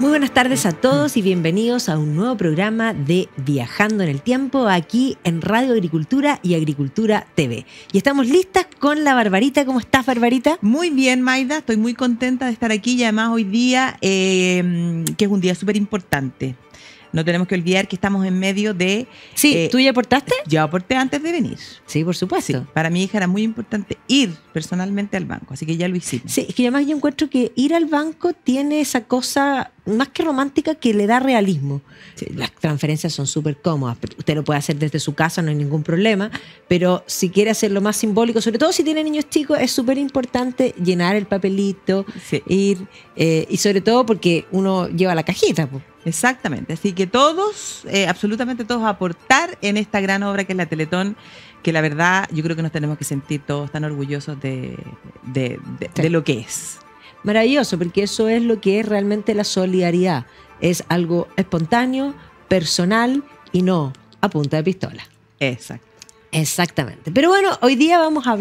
Muy buenas tardes a todos y bienvenidos a un nuevo programa de Viajando en el Tiempo aquí en Radio Agricultura y Agricultura TV. Y estamos listas con la Barbarita. ¿Cómo estás, Barbarita? Muy bien, Maida. Estoy muy contenta de estar aquí y además hoy día, que es un día súper importante. No tenemos que olvidar que estamos en medio de... Sí, ¿tú ya aportaste? Yo aporté antes de venir. Sí, por supuesto. Sí, para mi hija era muy importante ir personalmente al banco, así que ya lo hicimos. Sí, es que además yo encuentro que ir al banco tiene esa cosa más que romántica que le da realismo. Sí, las transferencias son súper cómodas. Usted lo puede hacer desde su casa, no hay ningún problema, pero si quiere hacerlo más simbólico, sobre todo si tiene niños chicos, es súper importante llenar el papelito, sí, ir, y sobre todo porque uno lleva la cajita, pues. Exactamente, así que todos, absolutamente todos, aportar en esta gran obra que es la Teletón, que la verdad yo creo que nos tenemos que sentir todos tan orgullosos de lo que es. Maravilloso, porque eso es lo que es realmente la solidaridad. Es algo espontáneo, personal y no a punta de pistola. Exacto. Exactamente. Pero bueno, hoy día vamos a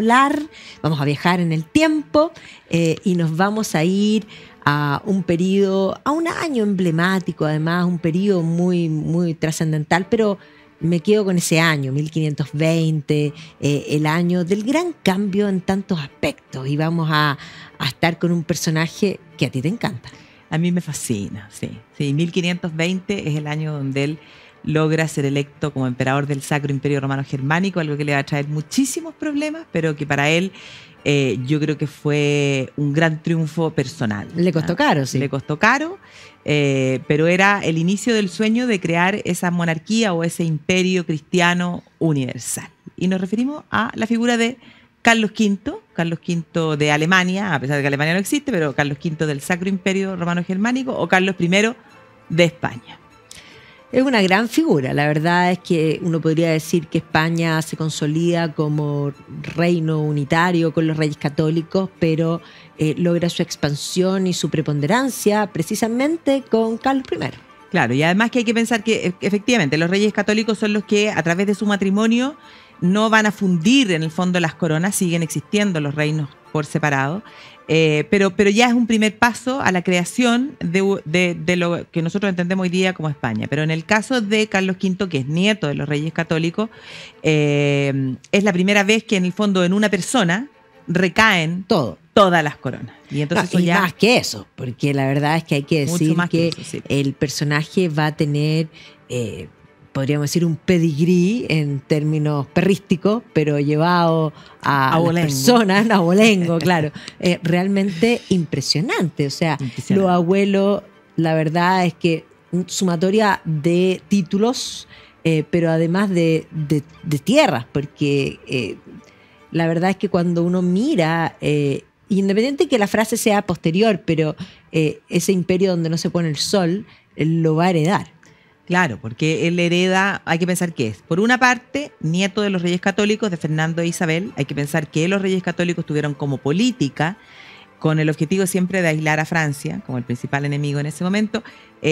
viajar en el tiempo y nos vamos a ir a un periodo, a un año emblemático, además, un periodo muy, muy trascendental, pero me quedo con ese año, 1520, el año del gran cambio en tantos aspectos. Y vamos a estar con un personaje que a ti te encanta. A mí me fascina, sí. Sí, 1520 es el año donde él logra ser electo como emperador del Sacro Imperio Romano Germánico, algo que le va a traer muchísimos problemas, pero que para él yo creo que fue un gran triunfo personal. Le costó caro, sí. Le costó caro, pero era el inicio del sueño de crear esa monarquía o ese imperio cristiano universal. Y nos referimos a la figura de Carlos V de Alemania, a pesar de que Alemania no existe, pero Carlos V del Sacro Imperio Romano Germánico, o Carlos I de España. Es una gran figura. La verdad es que uno podría decir que España se consolida como reino unitario con los reyes católicos, pero logra su expansión y su preponderancia precisamente con Carlos I. Claro, y además que hay que pensar que efectivamente los reyes católicos son los que a través de su matrimonio no van a fundir en el fondo las coronas, siguen existiendo los reinos por separado. Pero ya es un primer paso a la creación de lo que nosotros entendemos hoy día como España. Pero en el caso de Carlos V, que es nieto de los reyes católicos, es la primera vez que en el fondo en una persona recaen todas las coronas. Y entonces y más que eso, porque la verdad es que hay que decir que eso, sí, el personaje va a tener... podríamos decir un pedigrí en términos perrísticos, pero llevado a las personas, a abolengo, claro. Realmente impresionante. O sea, los abuelos, la verdad es que sumatoria de títulos, pero además de tierras, porque la verdad es que cuando uno mira, independiente que la frase sea posterior, pero ese imperio donde no se pone el sol, lo va a heredar. Claro, porque él hereda, hay que pensar que es, por una parte, nieto de los reyes católicos, de Fernando e Isabel. Hay que pensar que los reyes católicos tuvieron como política, con el objetivo siempre de aislar a Francia, como el principal enemigo en ese momento,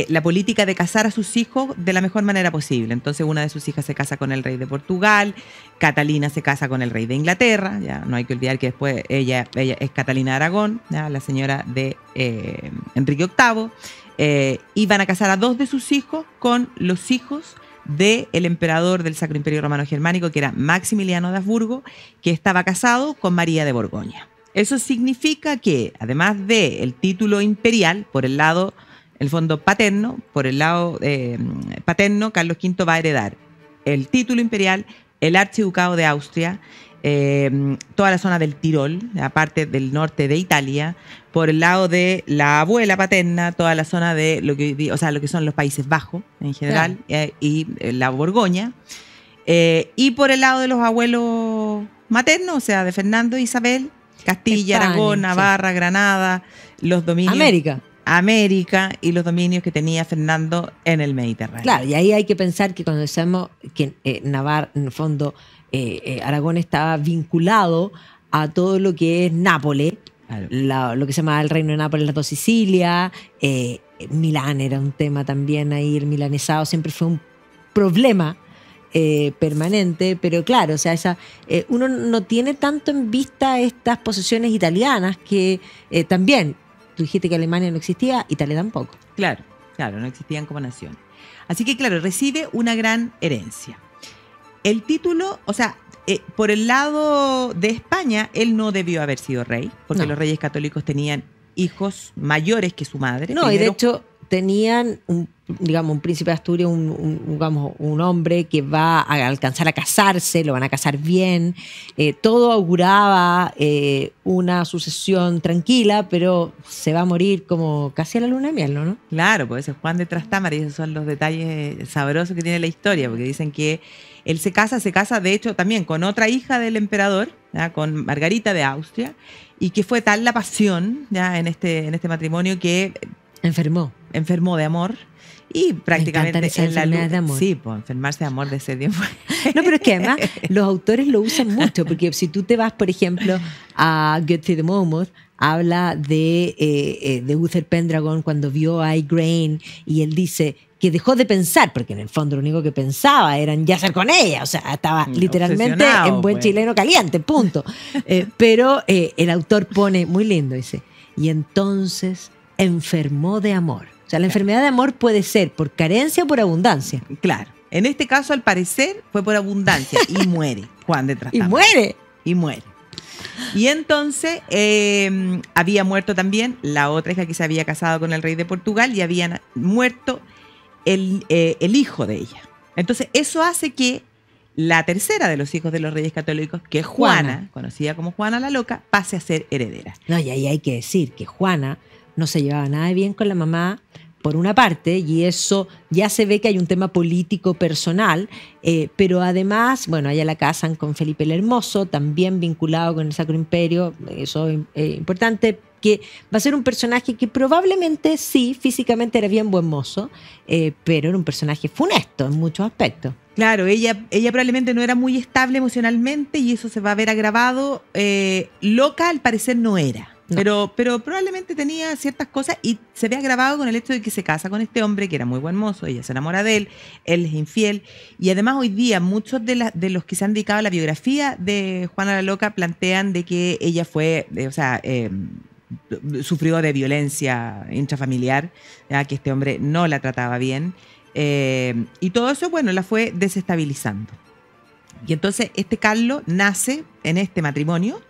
la política de casar a sus hijos de la mejor manera posible. Entonces una de sus hijas se casa con el rey de Portugal, Catalina se casa con el rey de Inglaterra, ya no hay que olvidar que después ella es Catalina de Aragón, ya, la señora de Enrique VIII. Iban a casar a dos de sus hijos con los hijos del emperador del Sacro Imperio Romano Germánico, que era Maximiliano de Habsburgo, que estaba casado con María de Borgoña. Eso significa que, además del título imperial, por el lado, el fondo paterno, por el lado paterno, Carlos V va a heredar el título imperial, el archiducado de Austria, toda la zona del Tirol, la parte del norte de Italia, por el lado de la abuela paterna, toda la zona de lo que son los Países Bajos en general, claro, y la Borgoña, y por el lado de los abuelos maternos, o sea, de Fernando e Isabel, Castilla, España, Aragón, Navarra, sí, Granada, los dominios... América y los dominios que tenía Fernando en el Mediterráneo. Claro, y ahí hay que pensar que cuando decimos que Navarra, en el fondo, Aragón estaba vinculado a todo lo que es Nápoles, claro, lo que se llama el Reino de Nápoles, las dos Sicilias, Milán era un tema también ahí, el milanesado siempre fue un problema permanente, pero claro, o sea, uno no tiene tanto en vista estas posesiones italianas que también, tú dijiste que Alemania no existía, Italia tampoco. Claro, Claro, no existían como naciones. Así que, claro, recibe una gran herencia. El título, o sea, por el lado de España, él no debió haber sido rey, porque los reyes católicos tenían hijos mayores que su madre. No, primero, y de hecho tenían un príncipe de Asturias, un hombre que va a alcanzar a casarse, lo van a casar bien, todo auguraba una sucesión tranquila, pero se va a morir como casi a la luna de miel, ¿no? Claro, pues es Juan de Trastámara y esos son los detalles sabrosos que tiene la historia, porque dicen que él se casa de hecho también con otra hija del emperador, ¿ya? Con Margarita de Austria, y que fue tal la pasión ya en este matrimonio que enfermó de amor. Y prácticamente en la luz, de amor. Sí, pues enfermarse de amor de ese tiempo. No, pero es que además los autores lo usan mucho, porque si tú te vas, por ejemplo, a Goethe de Monmouth, habla de Uther Pendragon cuando vio a Igraine y él dice que dejó de pensar, porque en el fondo lo único que pensaba era en yacer con ella, o sea, estaba literalmente en buen chileno caliente, punto. Pero el autor pone, muy lindo, dice, y entonces enfermó de amor. O sea, la enfermedad de amor puede ser por carencia o por abundancia. Claro. En este caso, al parecer, fue por abundancia y muere Juan de Trastámara. Y muere. Y entonces había muerto también la otra hija que se había casado con el rey de Portugal y habían muerto el hijo de ella. Entonces, eso hace que la tercera de los hijos de los reyes católicos, que es Juana, conocida como Juana la Loca, pase a ser heredera. No, y ahí hay que decir que Juana no se llevaba nada bien con la mamá, por una parte, y eso ya se ve que hay un tema político personal, pero además, bueno, ella la casan con Felipe el Hermoso, también vinculado con el Sacro Imperio, eso es importante, que va a ser un personaje que probablemente sí, físicamente era bien buen mozo, pero era un personaje funesto en muchos aspectos. Claro, ella probablemente no era muy estable emocionalmente y eso se va a ver agravado. Loca al parecer no era. No. Pero probablemente tenía ciertas cosas y se ve agravado con el hecho de que se casa con este hombre que era muy buen mozo, ella se enamora de él es infiel y además hoy día muchos de los que se han dedicado a la biografía de Juana la Loca plantean de que ella fue, sufrió de violencia intrafamiliar, ya que este hombre no la trataba bien y todo eso, bueno, la fue desestabilizando. Y entonces este Carlos nace en este matrimonio,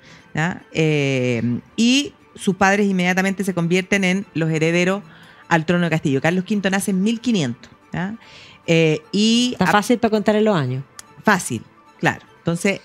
y sus padres inmediatamente se convierten en los herederos al trono de Castillo. Carlos V nace en 1500. Está fácil para contar en los años. Fácil, claro. Entonces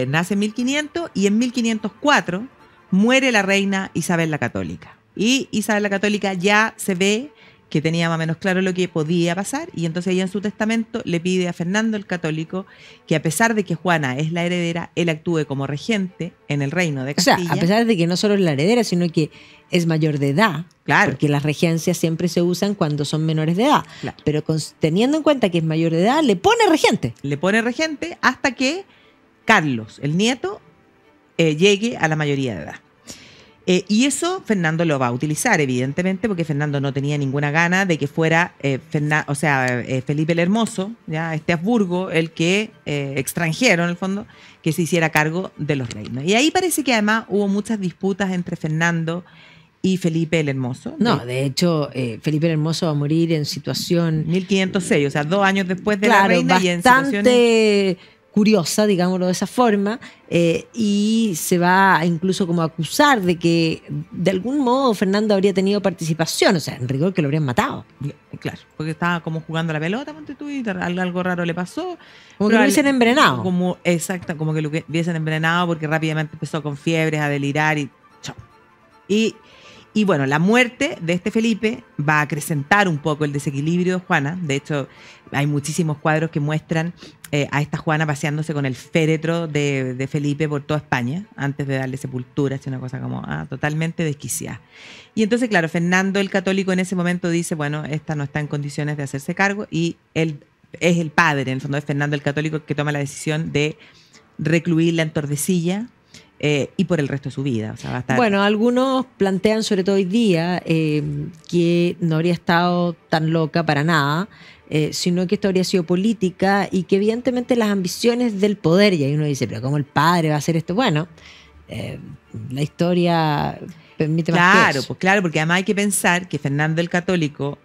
nace en 1500 y en 1504 muere la reina Isabel la Católica. Y Isabel la Católica ya se ve que tenía más o menos claro lo que podía pasar y entonces ella en su testamento le pide a Fernando el Católico que a pesar de que Juana es la heredera, él actúe como regente en el reino de Castilla. O sea, a pesar de que no solo es la heredera, sino que es mayor de edad, claro, porque las regencias siempre se usan cuando son menores de edad, claro, pero teniendo en cuenta que es mayor de edad, le pone regente. Le pone regente hasta que Carlos, el nieto, llegue a la mayoría de edad. Y eso Fernando lo va a utilizar, evidentemente, porque Fernando no tenía ninguna gana de que fuera Felipe el Hermoso, ya este Habsburgo, el que, extranjero en el fondo, que se hiciera cargo de los reinos. Y ahí parece que además hubo muchas disputas entre Fernando y Felipe el Hermoso. No, de hecho, Felipe el Hermoso va a morir en situación... 1506, o sea, 2 años después de la reina y en situaciones... curiosa, digámoslo de esa forma, y se va incluso como a acusar de que de algún modo Fernando habría tenido participación, o sea, en rigor que lo habrían matado. Claro, porque estaba como jugando a la pelota, ponte tú, y algo raro le pasó. Como que lo hubiesen envenenado. Exacto, como que lo hubiesen envenenado porque rápidamente empezó con fiebres, a delirar y chao. Y bueno, la muerte de este Felipe va a acrecentar un poco el desequilibrio de Juana. De hecho, hay muchísimos cuadros que muestran a esta Juana paseándose con el féretro de Felipe por toda España antes de darle sepultura. Es una cosa como totalmente desquiciada. Y entonces, claro, Fernando el Católico en ese momento dice, bueno, esta no está en condiciones de hacerse cargo y él es el padre, en el fondo es Fernando el Católico que toma la decisión de recluirla en Tordesillas. Y por el resto de su vida. O sea, va a estar... Bueno, algunos plantean, sobre todo hoy día, que no habría estado tan loca para nada, sino que esto habría sido política y que evidentemente las ambiciones del poder, y ahí uno dice, pero ¿cómo el padre va a hacer esto? Bueno, la historia permite más que eso. Pues claro, porque además hay que pensar que Fernando el Católico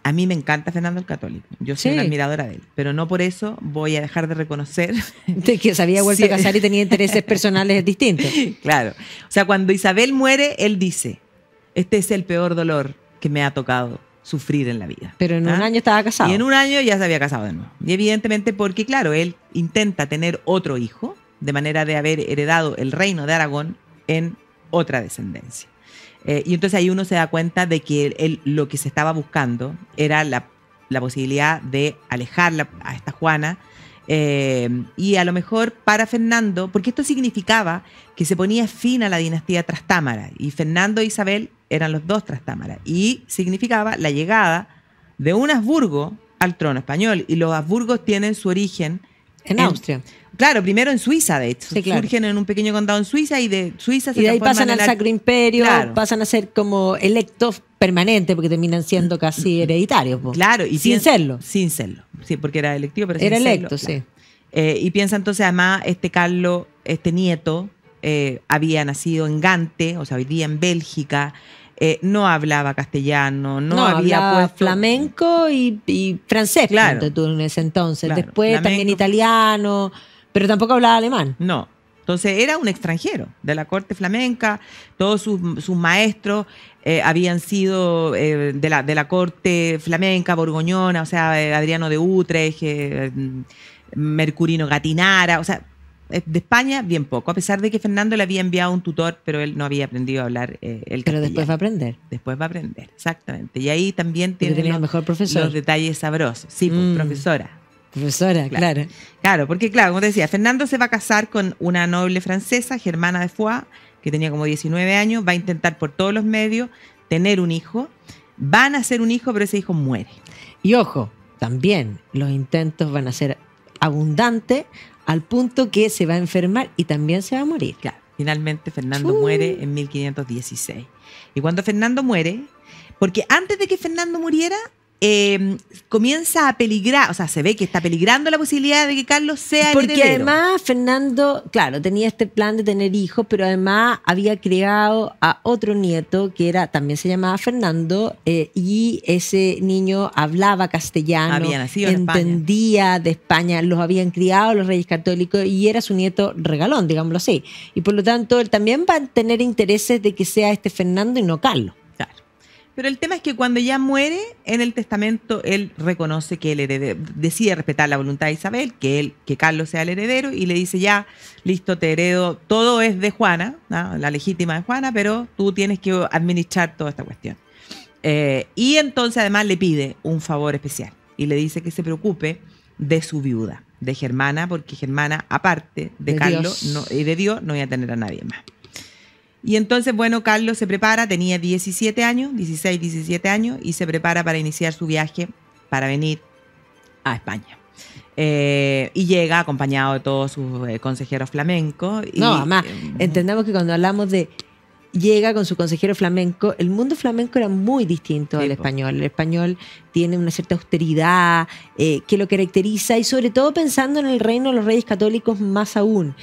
a mí me encanta Fernando el Católico. Yo soy una admiradora de él. Pero no por eso voy a dejar de reconocer... De que se había vuelto a casar y tenía intereses personales distintos. Claro. O sea, cuando Isabel muere, él dice, este es el peor dolor que me ha tocado sufrir en la vida. Pero en un año estaba casado. Y en un año ya se había casado de nuevo. Y evidentemente porque, claro, él intenta tener otro hijo, de manera de haber heredado el reino de Aragón en otra descendencia. Y entonces ahí uno se da cuenta de que él, lo que se estaba buscando era la posibilidad de alejar a esta Juana, y a lo mejor para Fernando, porque esto significaba que se ponía fin a la dinastía Trastámara, y Fernando e Isabel eran los dos Trastámara, y significaba la llegada de un Habsburgo al trono español, y los Habsburgos tienen su origen en Austria. Claro, primero en Suiza, de hecho. Sí, claro. Surgen en un pequeño condado en Suiza y de Suiza se y de ahí pasan al Sacro Imperio, claro, pasan a ser como electos permanentes porque terminan siendo casi hereditarios. Claro, y sin serlo. Sin serlo, sí, porque era electivo, pero era sin electo, serlo, sí. Claro. Y piensa entonces, además, Carlos, nieto, había nacido en Gante, o sea, hoy día en Bélgica. No hablaba castellano, no había hablaba puesto flamenco y francés, claro, tú en ese entonces. Claro, después flamenco, también italiano, pero tampoco hablaba alemán. No. Entonces era un extranjero de la corte flamenca. Todos sus maestros habían sido de la corte flamenca, borgoñona, o sea, Adriano de Utrecht, Mercurino Gatinara, o sea, de España bien poco, a pesar de que Fernando le había enviado un tutor, pero él no había aprendido a hablar el castellano. Pero después va a aprender. Después va a aprender, exactamente. Y ahí también tiene el mejor profesor. Los detalles sabrosos. Sí, pues, profesora. Profesora, claro. Claro, porque claro, como te decía, Fernando se va a casar con una noble francesa, Germana de Foix, que tenía como 19 años, va a intentar por todos los medios tener un hijo. Van a hacer un hijo, pero ese hijo muere. Y ojo, también los intentos van a ser abundantes al punto que se va a enfermar y también se va a morir. Claro, finalmente Fernando muere en 1516. Y cuando Fernando muere, porque antes de que Fernando muriera, comienza a peligrar, o sea, se ve que está peligrando la posibilidad de que Carlos sea el heredero. Porque además Fernando, claro, tenía este plan de tener hijos, pero además había criado a otro nieto que también se llamaba Fernando, y ese niño hablaba castellano, había nacido en entendía de España, los habían criado los Reyes Católicos y era su nieto regalón, digámoslo así. Y por lo tanto, él también va a tener intereses de que sea este Fernando y no Carlos. Pero el tema es que cuando ya muere, en el testamento, él reconoce que él decide respetar la voluntad de Isabel, que Carlos sea el heredero, y le dice ya, listo, te heredo, todo es de Juana, ¿no? La legítima de Juana, pero tú tienes que administrar toda esta cuestión. Y entonces además le pide un favor especial, y le dice que se preocupe de su viuda, de Germana, porque Germana, aparte de Carlos y de Dios, no iba a tener a nadie más. Y entonces, bueno, Carlos se prepara, tenía 16, 17 años, y se prepara para iniciar su viaje para venir a España. Y llega acompañado de todos sus consejeros flamencos. No, además, entendamos que cuando hablamos de llega con su consejero flamenco, el mundo flamenco era muy distinto al español. El español tiene una cierta austeridad que lo caracteriza, y sobre todo pensando en el reino de los Reyes Católicos más aún.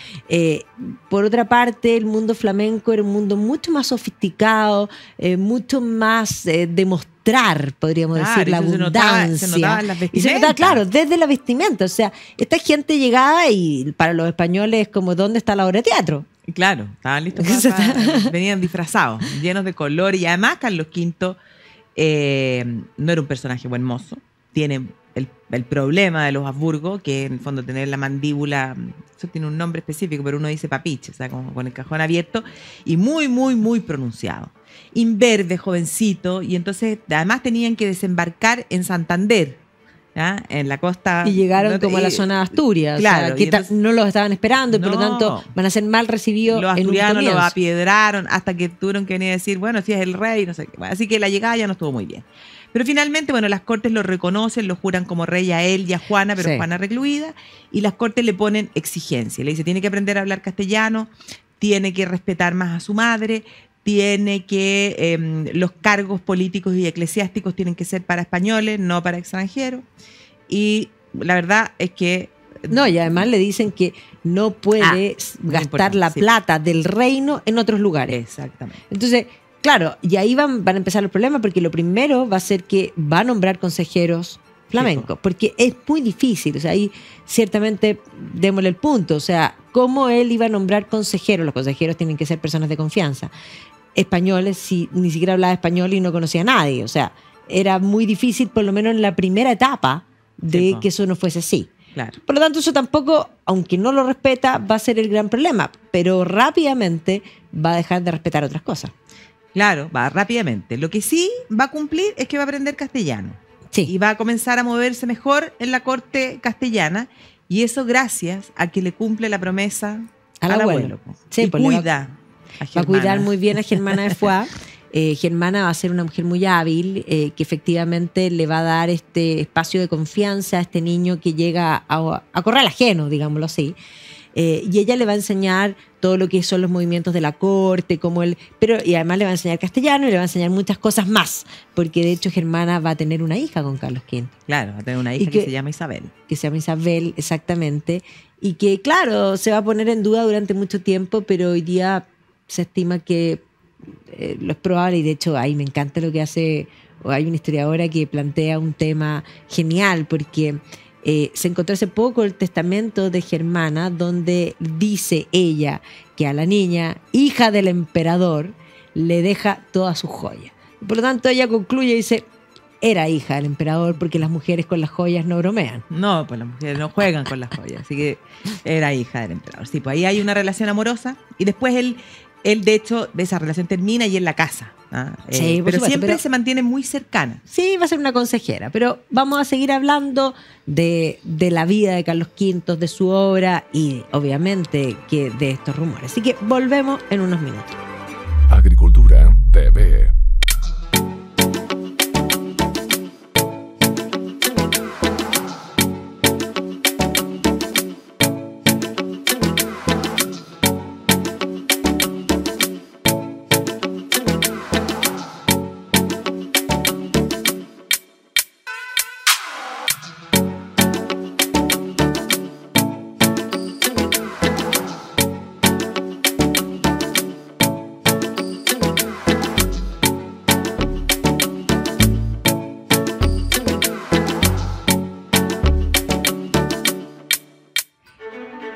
Por otra parte, el mundo flamenco era un mundo mucho más sofisticado, mucho más de mostrar, podríamos decir, la abundancia. Se notaba en las vestimentas. Y se notaba, claro, desde la vestimenta. O sea, esta gente llegaba y para los españoles como ¿dónde está la obra de teatro? Claro, estaban listos venían disfrazados, llenos de color, y además Carlos V no era un personaje buen mozo, tiene el problema de los Habsburgo, que en el fondo tener la mandíbula, eso tiene un nombre específico, pero uno dice papiche, o sea, como con el cajón abierto, y muy, muy, muy pronunciado. Imberbe, jovencito, y entonces además tenían que desembarcar en Santander, ¿ya? En la costa. Y llegaron como a la zona de Asturias. Claro. O sea, que entonces, no los estaban esperando y por lo tanto van a ser mal recibidos. Los asturianos los apiedraron hasta que tuvieron que venir a decir, bueno, si es el rey, no sé qué. Así que la llegada ya no estuvo muy bien. Pero finalmente, bueno, las cortes lo reconocen, lo juran como rey a él y a Juana, pero sí. Juana recluida, y las cortes le ponen exigencia. Le dice, tiene que aprender a hablar castellano, tiene que respetar más a su madre, tiene que los cargos políticos y eclesiásticos tienen que ser para españoles, no para extranjeros. Y la verdad es que... No, y además le dicen que no puede gastar la plata del reino en otros lugares. Exactamente. Entonces, claro, y ahí van a empezar los problemas, porque lo primero va a ser que va a nombrar consejeros flamencos, porque es muy difícil, o sea, ahí ciertamente démosle el punto, o sea, ¿cómo él iba a nombrar consejeros? Los consejeros tienen que ser personas de confianza. Españoles, si ni siquiera hablaba español y no conocía a nadie, o sea, era muy difícil, por lo menos en la primera etapa, de que eso no fuese así. Claro. Por lo tanto, eso tampoco, aunque no lo respeta, va a ser el gran problema, pero rápidamente va a dejar de respetar otras cosas. Claro, va rápidamente. Lo que sí va a cumplir es que va a aprender castellano. Sí. Y va a comenzar a moverse mejor en la corte castellana, y eso gracias a que le cumple la promesa al abuelo. Sí, y cuida a Germana. Va a cuidar muy bien a Germana de Foix. Germana va a ser una mujer muy hábil, que efectivamente le va a dar este espacio de confianza a este niño que llega a correr ajeno, digámoslo así. Y ella le va a enseñar todo lo que son los movimientos de la corte, y además le va a enseñar castellano y le va a enseñar muchas cosas más, porque de hecho Germana va a tener una hija con Carlos V. Claro, va a tener una hija que se llama Isabel. Que se llama Isabel, exactamente, y que claro, se va a poner en duda durante mucho tiempo, pero hoy día se estima que lo es probable, y de hecho ahí me encanta lo que hace, hay una historiadora que plantea un tema genial, porque se encontró hace poco el testamento de Germana, donde dice ella que a la niña, hija del emperador, le deja todas sus joyas. Por lo tanto, ella concluye y dice, era hija del emperador, porque las mujeres con las joyas no bromean. No, pues las mujeres no juegan con las joyas, así que era hija del emperador. Sí, pues ahí hay una relación amorosa, y después él de hecho, de esa relación termina y en la casa. Sí, pero siempre se mantiene muy cercana. Sí, va a ser una consejera, pero vamos a seguir hablando de la vida de Carlos V, de su obra y obviamente que de estos rumores. Así que volvemos en unos minutos. Agricultura TV.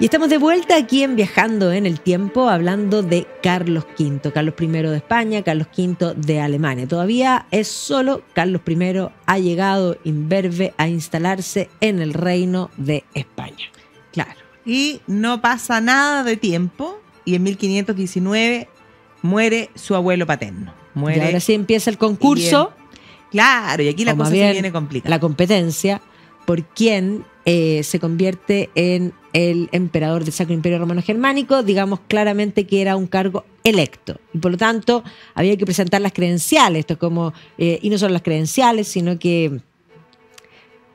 Y estamos de vuelta aquí en Viajando en el Tiempo, hablando de Carlos V, Carlos I de España, Carlos V de Alemania. Todavía es solo Carlos I, ha llegado imberbe a instalarse en el reino de España. Claro. Y no pasa nada de tiempo, y en 1519 muere su abuelo paterno. Muere, y ahora sí empieza el concurso. Claro, y aquí la cosa se viene complicada. La competencia por quién se convierte en el emperador del Sacro Imperio Romano Germánico. Digamos claramente que era un cargo electo, y por lo tanto había que presentar las credenciales. Esto es como, y no solo las credenciales, sino que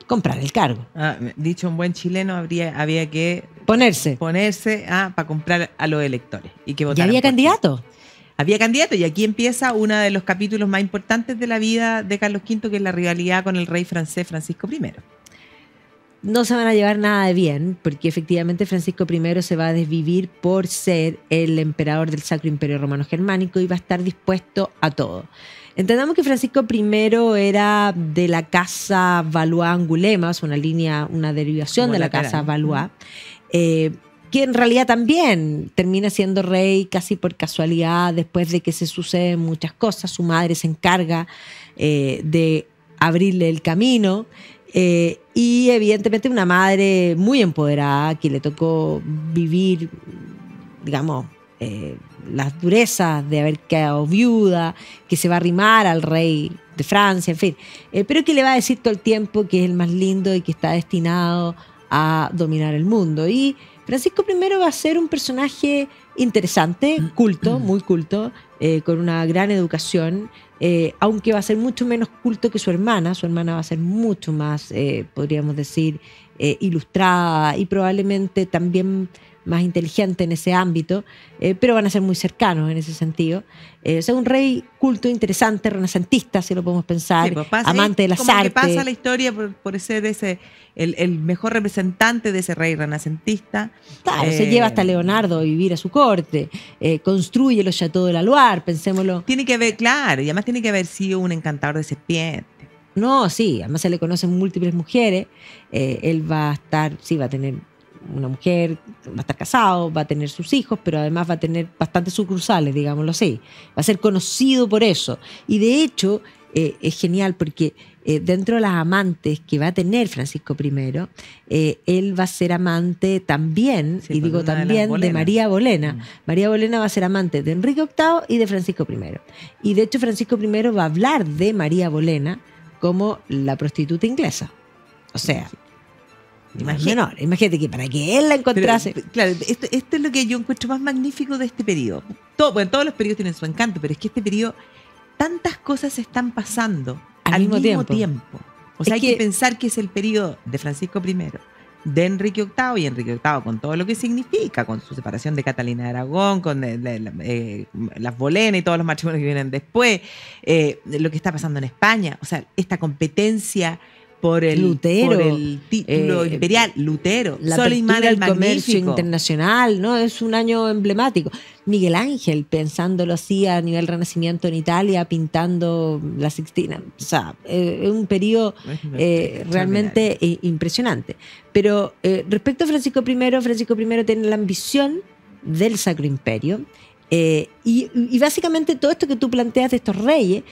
comprar el cargo. Dicho un buen chileno, había que ponerse para comprar a los electores. Y que votaran. ¿Y había candidatos? Había candidatos, y aquí empieza uno de los capítulos más importantes de la vida de Carlos V, que es la rivalidad con el rey francés Francisco I. No se van a llevar nada de bien, porque efectivamente Francisco I se va a desvivir por ser el emperador del Sacro Imperio Romano Germánico y va a estar dispuesto a todo. Entendamos que Francisco I era de la casa Valois-Angoulême, una derivación de la casa Valois, que en realidad también termina siendo rey casi por casualidad, después de que se suceden muchas cosas. Su madre se encarga de abrirle el camino. Y evidentemente una madre muy empoderada, que le tocó vivir, digamos, las durezas de haber quedado viuda, que se va a arrimar al rey de Francia, en fin, pero que le va a decir todo el tiempo que es el más lindo y que está destinado a dominar el mundo. Y Francisco I va a ser un personaje interesante, culto, muy culto, con una gran educación, aunque va a ser mucho menos culto que su hermana. Su hermana va a ser mucho más, podríamos decir, ilustrada, y probablemente también más inteligente en ese ámbito, pero van a ser muy cercanos en ese sentido. O sea, un rey culto, interesante, renacentista, si lo podemos pensar, sí, pues amante de las como artes. Que pasa la historia por ser el mejor representante de ese rey renacentista. Claro, se lleva hasta Leonardo a vivir a su corte, construye los Chateaux de la Loire, pensémoslo. Tiene que haber, claro, y además tiene que haber sido un encantador de serpientes. No, sí, además se le conocen múltiples mujeres. Él va a estar, sí, va a tener una mujer, va a estar casado, va a tener sus hijos, pero además va a tener bastantes sucursales, digámoslo así. Va a ser conocido por eso. Y de hecho, es genial porque dentro de las amantes que va a tener Francisco I, él va a ser amante también, sí, y digo también, de María Bolena. María Bolena va a ser amante de Enrique VIII y de Francisco I. Y de hecho Francisco I va a hablar de María Bolena como la prostituta inglesa. O sea, imagínate que para que él la encontrase. Pero, claro, esto es lo que yo encuentro más magnífico de este periodo. Bueno, todos los periodos tienen su encanto, pero es que este periodo, tantas cosas están pasando al mismo tiempo. O sea, hay que pensar que es el periodo de Francisco I, de Enrique VIII, y Enrique VIII con todo lo que significa, con su separación de Catalina de Aragón, con las Bolena y todos los matrimonios que vienen después, lo que está pasando en España. O sea, esta competencia por el título imperial, Lutero, la apertura al comercio internacional, ¿no? Es un año emblemático. Miguel Ángel, pensándolo así a nivel Renacimiento en Italia, pintando la Sixtina. O sea, es un periodo realmente impresionante. Pero respecto a Francisco I tiene la ambición del Sacro Imperio. Y básicamente todo esto que tú planteas de estos reyes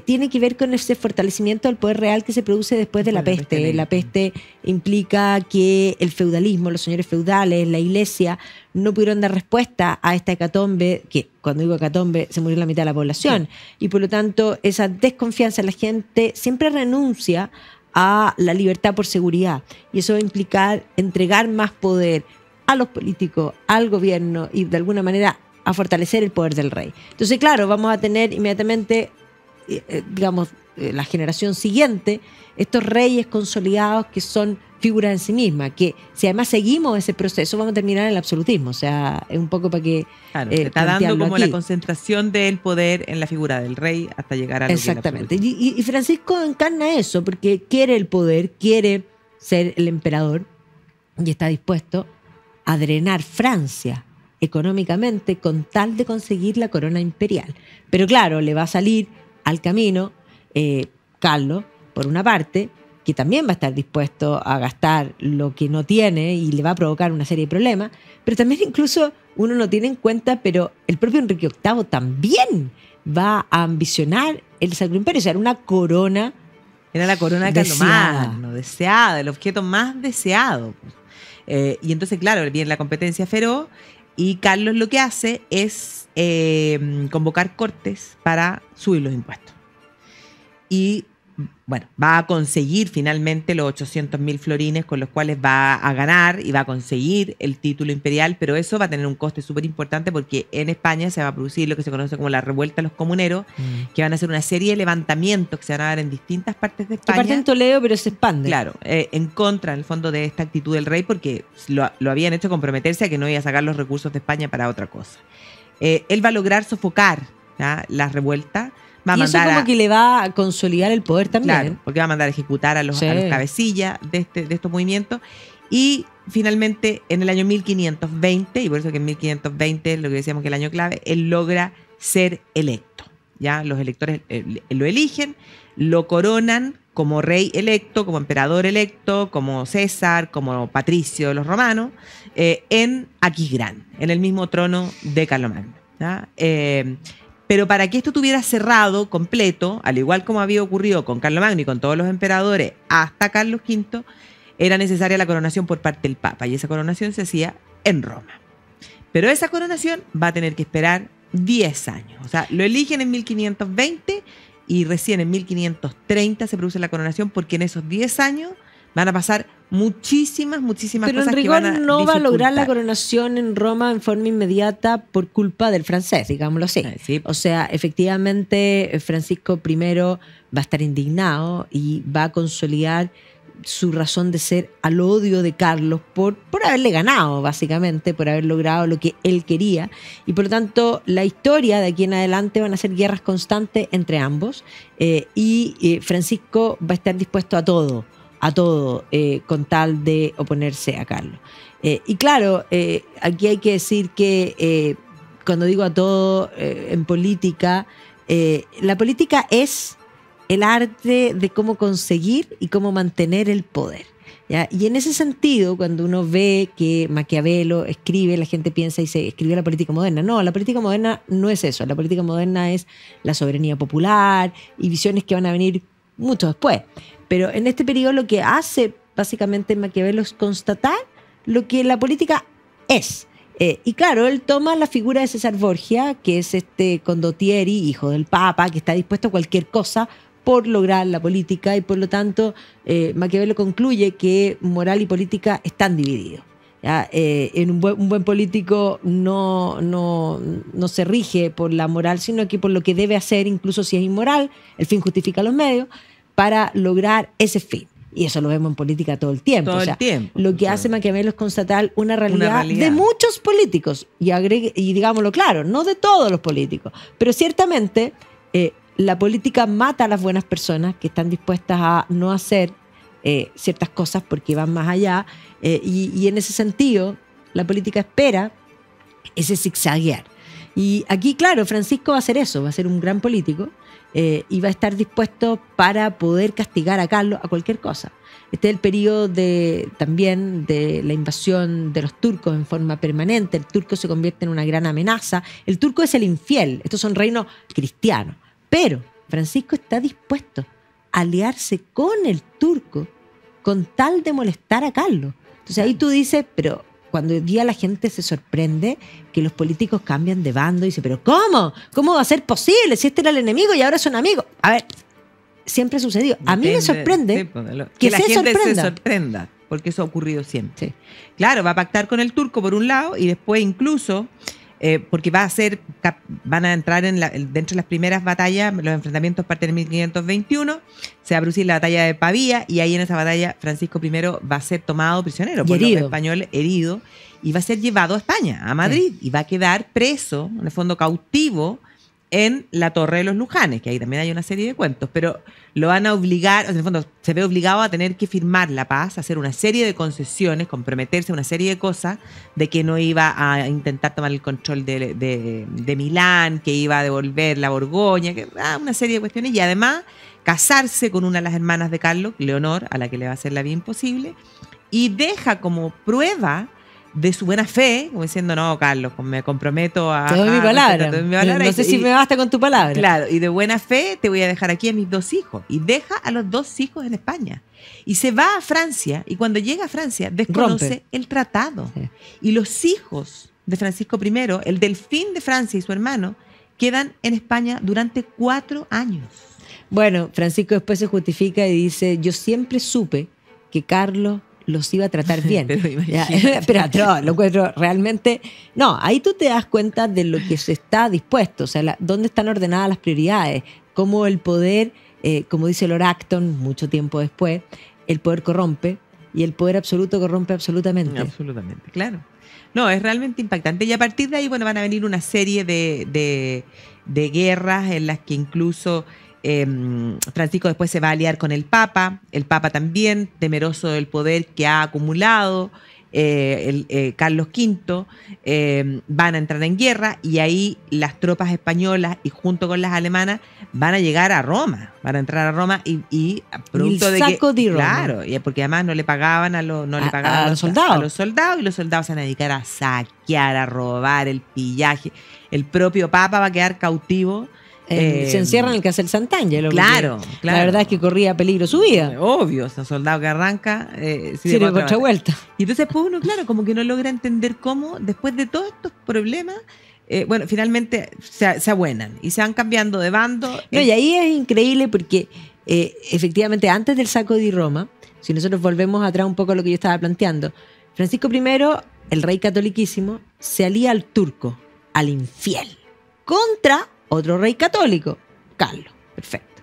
tiene que ver con ese fortalecimiento del poder real que se produce después de la peste. La peste implica que el feudalismo, los señores feudales, la iglesia no pudieron dar respuesta a esta hecatombe, que cuando digo hecatombe se murió la mitad de la población, y por lo tanto esa desconfianza en la gente siempre renuncia a la libertad por seguridad, y eso va a implicar entregar más poder a los políticos, al gobierno, y de alguna manera a fortalecer el poder del rey. Entonces, claro, vamos a tener inmediatamente, la generación siguiente, estos reyes consolidados que son figuras en sí mismas, que si además seguimos ese proceso vamos a terminar en el absolutismo. O sea, es un poco para que... Claro, se está dando como aquí la concentración del poder en la figura del rey hasta llegar a lo exactamente. Y Francisco encarna eso, porque quiere el poder, quiere ser el emperador y está dispuesto a drenar Francia económicamente con tal de conseguir la corona imperial. Pero claro, le va a salir al camino Carlos, por una parte, que también va a estar dispuesto a gastar lo que no tiene y le va a provocar una serie de problemas, pero también incluso uno no tiene en cuenta, pero el propio Enrique VIII también va a ambicionar el Sacro Imperio, o sea, era una corona. Era la corona de Carlomagno, deseada, el objeto más deseado. Y entonces, claro, viene la competencia feroz. Y Carlos lo que hace es convocar cortes para subir los impuestos. Y bueno, va a conseguir finalmente los 800.000 florines con los cuales va a ganar y va a conseguir el título imperial, pero eso va a tener un coste súper importante porque en España se va a producir lo que se conoce como la revuelta de los comuneros, que van a ser una serie de levantamientos que se van a dar en distintas partes de España. Que parte en Toledo, pero se expande. Claro, en contra, en el fondo, de esta actitud del rey, porque lo habían hecho comprometerse a que no iba a sacar los recursos de España para otra cosa. Él va a lograr sofocar, ¿ya?, las revueltas. Y eso como que le va a consolidar el poder también. Claro, porque va a mandar a ejecutar a los cabecillas de estos movimientos. Y finalmente, en el año 1520, y por eso que en 1520, lo que decíamos que es el año clave, él logra ser electo. ¿Ya? Los electores lo eligen, lo coronan como rey electo, como emperador electo, como César, como patricio de los romanos, en Aquisgrán, en el mismo trono de Carlomagno. ¿Ya? Pero para que esto estuviera cerrado, completo, al igual como había ocurrido con Carlomagno y con todos los emperadores hasta Carlos V, era necesaria la coronación por parte del Papa, y esa coronación se hacía en Roma. Pero esa coronación va a tener que esperar 10 años. O sea, lo eligen en 1520 y recién en 1530 se produce la coronación, porque en esos 10 años van a pasar muchísimas pero cosas que van a no dificultar. Va a lograr la coronación en Roma en forma inmediata por culpa del francés, digámoslo así. Sí. O sea, efectivamente Francisco I va a estar indignado y va a consolidar su razón de ser al odio de Carlos por haberle ganado, básicamente, por haber logrado lo que él quería. Y por lo tanto, la historia de aquí en adelante van a ser guerras constantes entre ambos. Y Francisco va a estar dispuesto a todo con tal de oponerse a Carlos. Y claro, aquí hay que decir que cuando digo a todo en política, la política es el arte de cómo conseguir y cómo mantener el poder, ¿ya? Y en ese sentido, cuando uno ve que Maquiavelo escribe, la gente piensa y se escribió la política moderna. No, la política moderna no es eso. La política moderna es la soberanía popular y visiones que van a venir mucho después. Pero en este periodo lo que hace básicamente Maquiavelo es constatar lo que la política es. Y claro, él toma la figura de César Borgia, que es este condottieri, hijo del Papa, que está dispuesto a cualquier cosa por lograr la política, y por lo tanto Maquiavelo concluye que moral y política están divididos. ¿Ya? Un buen político no se rige por la moral, sino que por lo que debe hacer, incluso si es inmoral, el fin justifica los medios, para lograr ese fin. Y eso lo vemos en política todo el tiempo. Todo el tiempo. Lo que hace Maquiavelo es constatar una realidad de muchos políticos. Y digámoslo claro, no de todos los políticos. Pero ciertamente la política mata a las buenas personas que están dispuestas a no hacer ciertas cosas porque van más allá. Y en ese sentido, la política espera ese zigzaguear. Y aquí, claro, Francisco va a hacer eso, va a ser un gran político. Y va a estar dispuesto para poder castigar a Carlos a cualquier cosa. Este es el periodo también de la invasión de los turcos en forma permanente. El turco se convierte en una gran amenaza. El turco es el infiel. Estos son reinos cristianos. Pero Francisco está dispuesto a aliarse con el turco con tal de molestar a Carlos. Entonces ahí tú dices, pero cuando hoy día la gente se sorprende que los políticos cambian de bando y dice, pero ¿cómo? ¿Cómo va a ser posible? Si este era el enemigo y ahora son amigos. A ver, siempre ha sucedido. A mí me sorprende que la gente se sorprenda, porque eso ha ocurrido siempre. Sí. Claro, va a pactar con el turco por un lado y después incluso, porque van a entrar dentro de las primeras batallas, los enfrentamientos parten en 1521, se va a producir la batalla de Pavía y ahí en esa batalla Francisco I va a ser tomado prisionero por los españoles, herido, y va a ser llevado a España, a Madrid, y va a quedar preso, en el fondo cautivo, en la Torre de los Lujanes, que ahí también hay una serie de cuentos, pero lo van a obligar, en el fondo se ve obligado a tener que firmar la paz, hacer una serie de concesiones, comprometerse a una serie de cosas, de que no iba a intentar tomar el control de Milán, que iba a devolver la Borgoña, una serie de cuestiones, y además casarse con una de las hermanas de Carlos, Leonor, a la que le va a hacer la vida imposible, y deja como prueba de su buena fe, como diciendo, no, Carlos, me comprometo a... Te doy mi palabra. No sé si me basta con tu palabra. Claro, y de buena fe te voy a dejar aquí a mis 2 hijos. Y deja a los 2 hijos en España. Y se va a Francia, y cuando llega a Francia, desconoce el tratado. Sí. Y los hijos de Francisco I, el delfín de Francia y su hermano, quedan en España durante 4 años. Bueno, Francisco después se justifica y dice, yo siempre supe que Carlos los iba a tratar bien. Pero lo encuentro realmente... No, ahí tú te das cuenta de lo que se está dispuesto, o sea, dónde están ordenadas las prioridades, cómo el poder, como dice Lord Acton mucho tiempo después, el poder corrompe y el poder absoluto corrompe absolutamente. Absolutamente, claro. No, es realmente impactante. Y a partir de ahí, bueno, van a venir una serie de guerras en las que incluso... Francisco después se va a aliar con el Papa también, temeroso del poder que ha acumulado, Carlos V, van a entrar en guerra y ahí las tropas españolas y junto con las alemanas van a llegar a Roma, van a entrar a Roma y producto de que... Claro, y porque además no le pagaban a los soldados y los soldados se van a dedicar a saquear, a robar, el pillaje. El propio Papa va a quedar cautivo. Se encierra en el Castel Sant'Angelo. Claro. La verdad es que corría peligro su vida. Obvio, ese soldado que arranca sirve por otra vuelta. Y entonces pues uno, claro, como que no logra entender cómo después de todos estos problemas, bueno, finalmente se abuenan y se van cambiando de bando. No, y ahí es increíble porque efectivamente antes del saco de Roma, si nosotros volvemos atrás un poco a lo que yo estaba planteando, Francisco I, el rey catoliquísimo, se alía al turco, al infiel, contra otro rey católico, Carlos. Perfecto.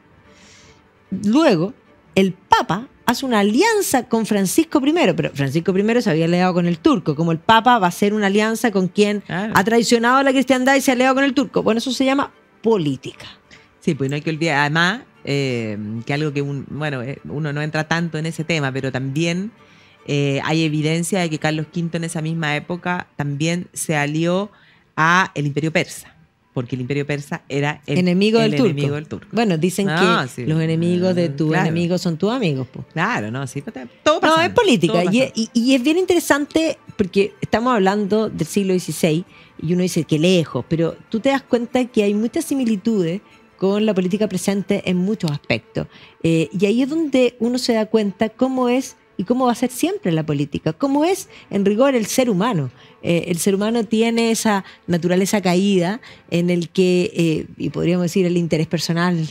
Luego, el Papa hace una alianza con Francisco I, pero Francisco I se había aliado con el turco, como el Papa va a hacer una alianza con quien ha traicionado a la cristiandad y se ha aliado con el turco. Bueno, eso se llama política. Sí, pues no hay que olvidar, además, que algo que uno no entra tanto en ese tema, pero también hay evidencia de que Carlos V en esa misma época también se alió a el Imperio Persa, porque el Imperio Persa era el enemigo del turco. Bueno, dicen que los enemigos de tu enemigo son tus amigos. Po. Claro, no, sí, todo pasa. No, es política. Y es bien interesante porque estamos hablando del siglo XVI y uno dice que lejos, pero tú te das cuenta que hay muchas similitudes con la política presente en muchos aspectos. Y ahí es donde uno se da cuenta cómo es y cómo va a ser siempre la política, cómo es en rigor el ser humano. El ser humano tiene esa naturaleza caída en el que, y podríamos decir, el interés personal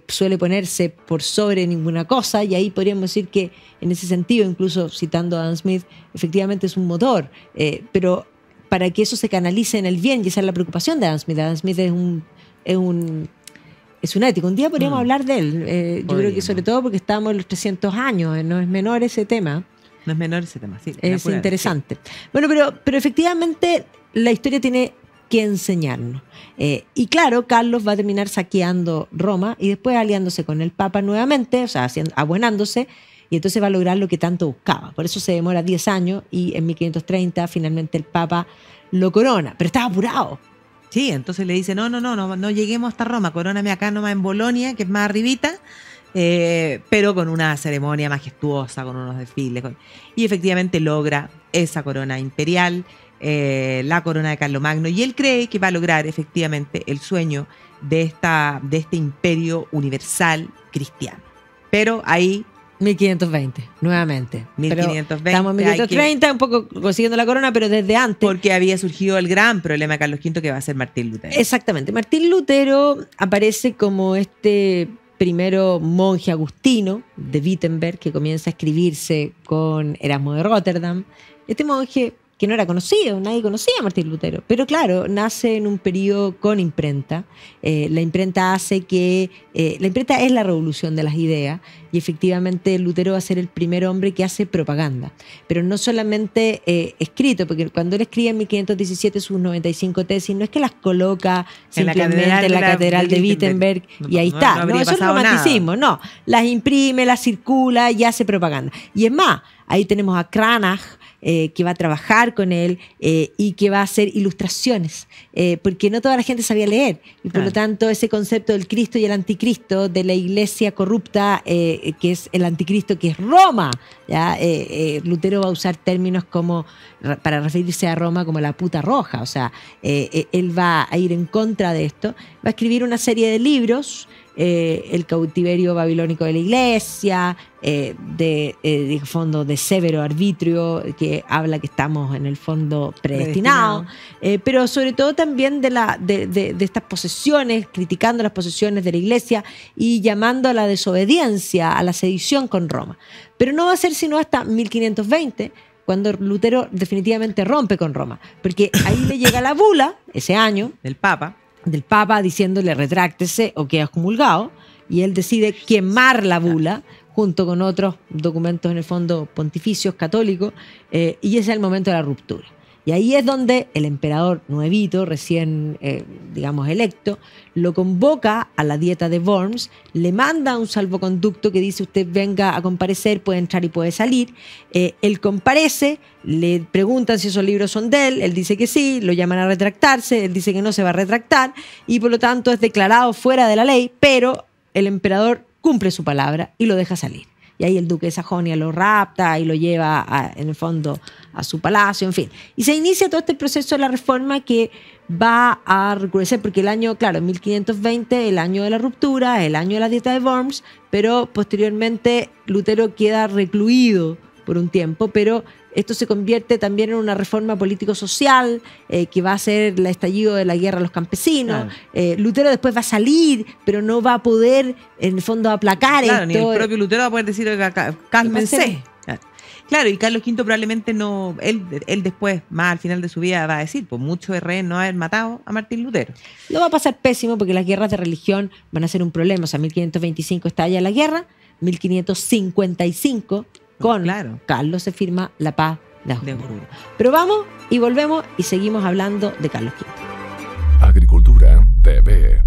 suele ponerse por sobre ninguna cosa, y ahí podríamos decir que en ese sentido, incluso citando a Adam Smith, efectivamente es un motor, pero para que eso se canalice en el bien, y esa es la preocupación de Adam Smith. Adam Smith es un ético. Un día podríamos hablar de él. Yo creo que sobre todo porque estamos en los 300 años. No es menor ese tema. No es menor ese tema, sí. Es interesante. Sí. Bueno, pero efectivamente la historia tiene que enseñarnos. Y claro, Carlos va a terminar saqueando Roma y después aliándose con el Papa nuevamente, o sea, abuenándose, y entonces va a lograr lo que tanto buscaba. Por eso se demora 10 años y en 1530 finalmente el Papa lo corona. Pero estaba apurado. Sí, entonces le dice, no lleguemos hasta Roma, coróname acá nomás en Bolonia, que es más arribita, pero con una ceremonia majestuosa, con unos desfiles. Y efectivamente logra esa corona imperial, la corona de Carlomagno, y él cree que va a lograr efectivamente el sueño de este imperio universal cristiano. Pero ahí... 1520, nuevamente. 1520. Estamos en 1530, un poco consiguiendo la corona, pero desde antes. Porque había surgido el gran problema de Carlos V, que va a ser Martín Lutero. Exactamente. Martín Lutero aparece como este primero monje agustino de Wittenberg, que comienza a escribirse con Erasmo de Rotterdam. Este monje que no era conocido, nadie conocía a Martín Lutero, pero claro, nace en un periodo con imprenta. La imprenta hace que... la imprenta es la revolución de las ideas, y efectivamente Lutero va a ser el primer hombre que hace propaganda, pero no solamente escrito, porque cuando él escribe en 1517 sus 95 tesis, no es que las coloca simplemente en la catedral de Wittenberg y ahí está, no, eso es romanticismo, no, las imprime, las circula y hace propaganda. Y es más, ahí tenemos a Cranach, que va a trabajar con él y que va a hacer ilustraciones, porque no toda la gente sabía leer, y por lo tanto ese concepto del Cristo y el anticristo, de la iglesia corrupta, que es el anticristo, que es Roma, ¿ya? Lutero va a usar términos como, para referirse a Roma, como la puta roja, o sea, él va a ir en contra de esto, va a escribir una serie de libros, el cautiverio babilónico de la iglesia, de fondo de severo arbitrio, que habla que estamos en el fondo predestinados, pero sobre todo también de estas posesiones, criticando las posesiones de la iglesia y llamando a la desobediencia, a la sedición con Roma. Pero no va a ser sino hasta 1520, cuando Lutero definitivamente rompe con Roma, porque ahí le llega la bula, ese año, del Papa diciéndole retráctese o queda excomulgado, y él decide quemar la bula junto con otros documentos en el fondo pontificios católicos, y ese es el momento de la ruptura. Y ahí es donde el emperador nuevito, recién electo, lo convoca a la dieta de Worms, le manda un salvoconducto que dice: usted venga a comparecer, puede entrar y puede salir. Él comparece, le preguntan si esos libros son de él dice que sí, lo llaman a retractarse, él dice que no se va a retractar, y por lo tanto es declarado fuera de la ley, pero el emperador cumple su palabra y lo deja salir. Y ahí el duque de Sajonia lo rapta y lo lleva, en el fondo, a su palacio, en fin. Y se inicia todo este proceso de la reforma que va a recrudecer, porque el año, claro, 1520, el año de la ruptura, el año de la dieta de Worms, pero posteriormente Lutero queda recluido por un tiempo, pero esto se convierte también en una reforma político-social que va a ser el estallido de la guerra a los campesinos. Claro. Lutero después va a salir, pero no va a poder, en el fondo, aplacar esto. Ni el propio Lutero va a poder decir: cálmense. Claro, y Carlos V probablemente no, él después, más al final de su vida, va a decir, pues mucho error no haber matado a Martín Lutero. Lo va a pasar pésimo, porque las guerras de religión van a ser un problema. O sea, en 1525 estalla la guerra, 1555, con Carlos se firma la paz de Habsburgo. Pero vamos y volvemos y seguimos hablando de Carlos V. Agricultura TV.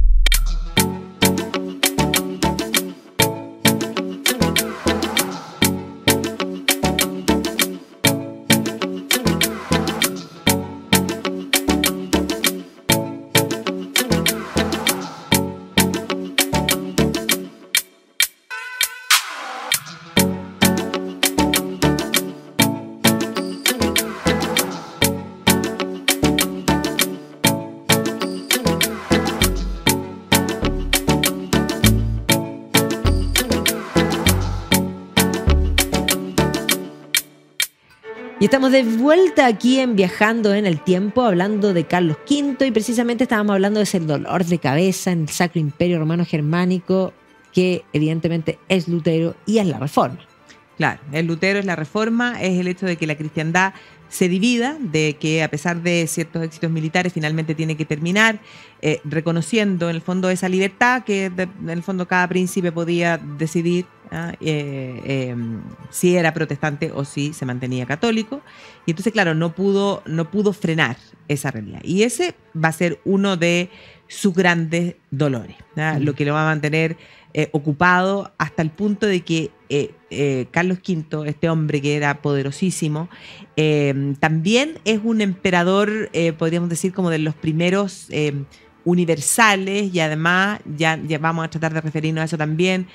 Y estamos de vuelta aquí en Viajando en el Tiempo, hablando de Carlos V, y precisamente estábamos hablando de ese dolor de cabeza en el Sacro Imperio Romano Germánico, que evidentemente es Lutero y es la Reforma. Claro, el Lutero es la Reforma, es el hecho de que la cristiandad se divida, de que a pesar de ciertos éxitos militares finalmente tiene que terminar, reconociendo en el fondo esa libertad que en el fondo cada príncipe podía decidir si era protestante o si se mantenía católico. Y entonces, claro, no pudo frenar esa realidad. Y ese va a ser uno de sus grandes dolores, lo que lo va a mantener ocupado hasta el punto de que Carlos V, este hombre que era poderosísimo, también es un emperador, podríamos decir, como de los primeros universales, y además ya vamos a tratar de referirnos a eso también,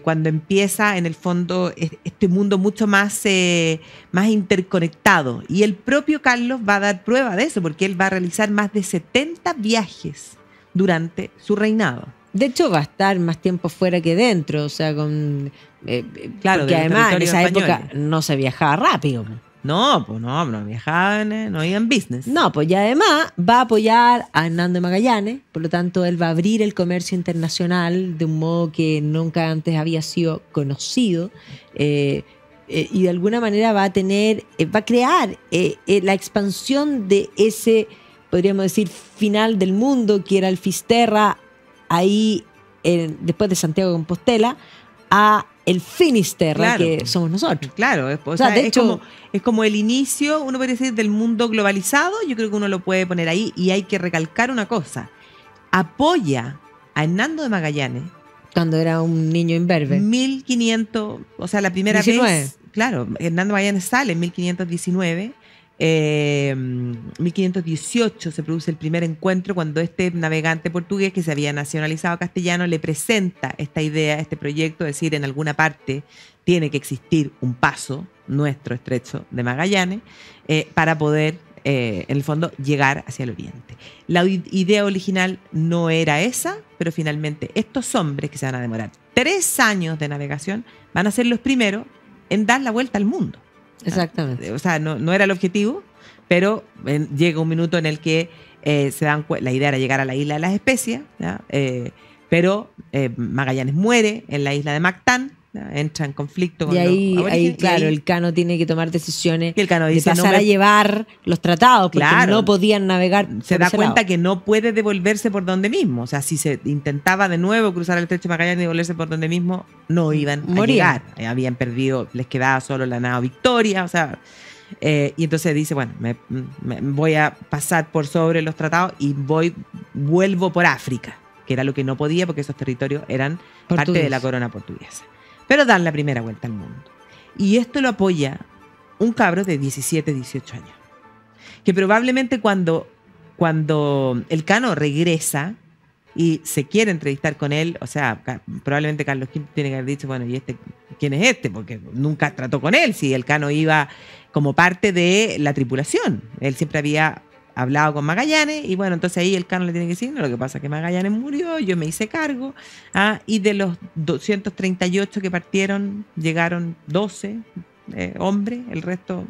cuando empieza en el fondo este mundo mucho más interconectado. Y el propio Carlos va a dar prueba de eso, porque él va a realizar más de 70 viajes durante su reinado. De hecho, va a estar más tiempo fuera que dentro, o sea, claro, porque además en esa época no se viajaba rápido. No, pues no viajaban, no iban business. No, pues y además va a apoyar a Hernando de Magallanes, por lo tanto él va a abrir el comercio internacional de un modo que nunca antes había sido conocido, y de alguna manera va a crear la expansión de ese, podríamos decir, final del mundo, que era el Fisterra, ahí después de Santiago de Compostela, a el Finisterra, claro, que somos nosotros. Claro, es como el inicio, uno podría decir, del mundo globalizado. Yo creo que uno lo puede poner ahí, y hay que recalcar una cosa: apoya a Hernando de Magallanes cuando era un niño imberbe. 1500, o sea, la primera 19. vez. Claro, Hernando de Magallanes sale en 1519. 1518 se produce el primer encuentro cuando este navegante portugués, que se había nacionalizado castellano, le presenta esta idea, este proyecto, es decir, en alguna parte tiene que existir un paso, nuestro estrecho de Magallanes, para poder, en el fondo, llegar hacia el oriente. La idea original no era esa, pero finalmente estos hombres, que se van a demorar 3 años de navegación, van a ser los primeros en dar la vuelta al mundo. Exactamente. O sea, no era el objetivo, pero llega un minuto en el que se dan cuenta. La idea era llegar a la isla de las Especias, pero Magallanes muere en la isla de Mactán, entra en conflicto con los aborígenes. Ahí, claro, el Cano tiene que tomar decisiones de pasar a llevar los tratados, porque no podían navegar. Se da cuenta que no puede devolverse por donde mismo. O sea, si se intentaba de nuevo cruzar el estrecho de Magallanes y devolverse por donde mismo, no iban a llegar. Habían perdido, les quedaba solo la nao Victoria, o sea. Y entonces dice, bueno, me voy a pasar por sobre los tratados y vuelvo por África, que era lo que no podía porque esos territorios eran parte de la corona portuguesa. Pero dan la primera vuelta al mundo. Y esto lo apoya un cabro de 17, 18 años, que probablemente cuando el Cano regresa y se quiere entrevistar con él, o sea, probablemente Carlos V tiene que haber dicho, bueno, ¿y quién es este? Porque nunca trató con él, si el Cano iba como parte de la tripulación. Él siempre había hablado con Magallanes, y bueno, entonces ahí el Cano le tiene que decir, no, lo que pasa es que Magallanes murió, yo me hice cargo, y de los 238 que partieron, llegaron 12 hombres, el resto.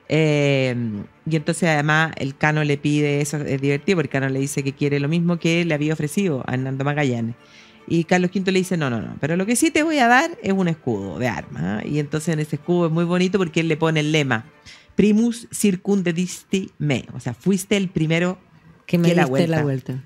Y entonces además el Cano le pide, eso es divertido, porque el Cano le dice que quiere lo mismo que le había ofrecido a Hernando Magallanes. Y Carlos V le dice, no, pero lo que sí te voy a dar es un escudo de armas. Y entonces en ese escudo es muy bonito porque él le pone el lema, primus circundedisti me, o sea, fuiste el primero que me diste la vuelta.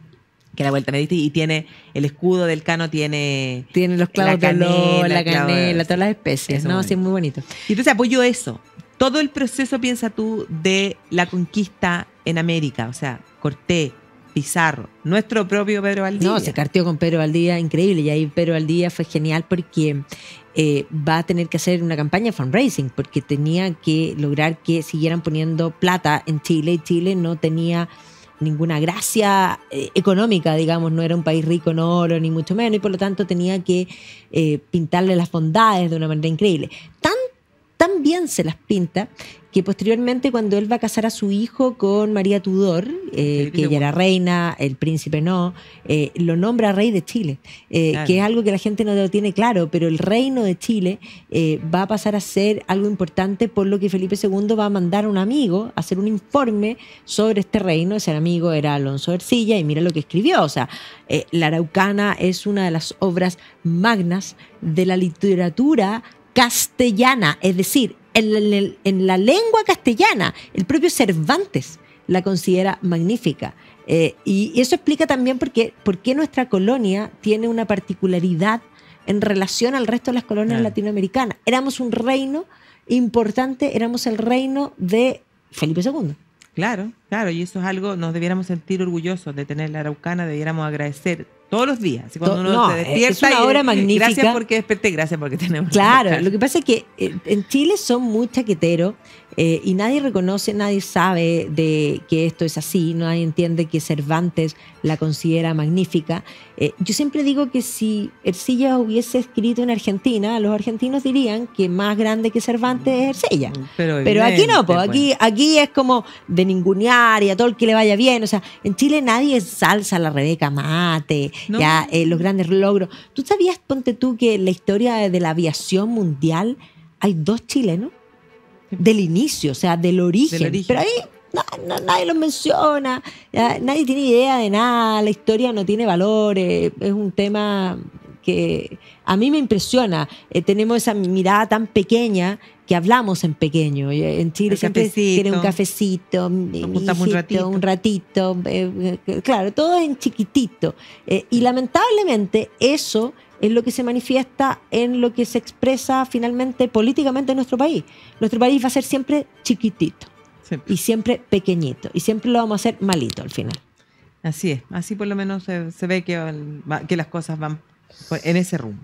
Que la vuelta me diste, y tiene el escudo del Cano, tiene los clavos de olor, la canela, todas las especies. No, sí, muy bonito. Y entonces apoyo eso. Todo el proceso, piensa tú, de la conquista en América, o sea, Cortés, Pizarro, nuestro propio Pedro Valdivia. No, se carteó con Pedro Valdivia, increíble. Y ahí Pedro Valdivia fue genial porque va a tener que hacer una campaña de fundraising, porque tenía que lograr que siguieran poniendo plata en Chile, y Chile no tenía ninguna gracia económica, digamos, no era un país rico en oro, ni mucho menos, y por lo tanto tenía que pintarle las bondades de una manera increíble. Tan bien se las pinta que posteriormente, cuando él va a casar a su hijo con María Tudor, que ella era reina, el príncipe no, lo nombra rey de Chile, claro, que es algo que la gente no lo tiene claro, pero el reino de Chile va a pasar a ser algo importante, por lo que Felipe II va a mandar a un amigo a hacer un informe sobre este reino. Ese amigo era Alonso de Ercilla, y mira lo que escribió. O sea, La Araucana es una de las obras magnas de la literatura castellana, es decir, en la lengua castellana. El propio Cervantes la considera magnífica. Y eso explica también por qué nuestra colonia tiene una particularidad en relación al resto de las colonias latinoamericanas. Éramos un reino importante, éramos el reino de Felipe II. Claro, y eso es algo, nos debiéramos sentir orgullosos de tener la Araucana, debiéramos agradecer todos los días. Así cuando uno se despierta, es una obra magnífica. Gracias porque desperté, gracias porque tenemos. Claro, lo que pasa es que en Chile son muy chaqueteros, y nadie reconoce, nadie sabe de que esto es así, nadie entiende que Cervantes la considera magnífica. Yo siempre digo que si Ercilla hubiese escrito en Argentina, los argentinos dirían que más grande que Cervantes es Ercilla. Pero aquí no, pues aquí es como de ningunear y a todo el que le vaya bien. O sea, en Chile nadie salsa a la Rebeca Mate, no. Los grandes logros. ¿Tú sabías, ponte tú, que en la historia de la aviación mundial hay 2 chilenos? Del inicio, o sea, del origen. Pero ahí nadie los menciona, nadie tiene idea de nada, la historia no tiene valor, es un tema que a mí me impresiona. Tenemos esa mirada tan pequeña que hablamos en pequeño. En Chile siempre quiere un cafecito, un ratito, claro, todo en chiquitito. Y lamentablemente eso es lo que se manifiesta en lo que se expresa finalmente políticamente en nuestro país. Nuestro país va a ser siempre chiquitito, y siempre pequeñito, y siempre lo vamos a hacer malito al final. Así es, así por lo menos se ve que las cosas van en ese rumbo.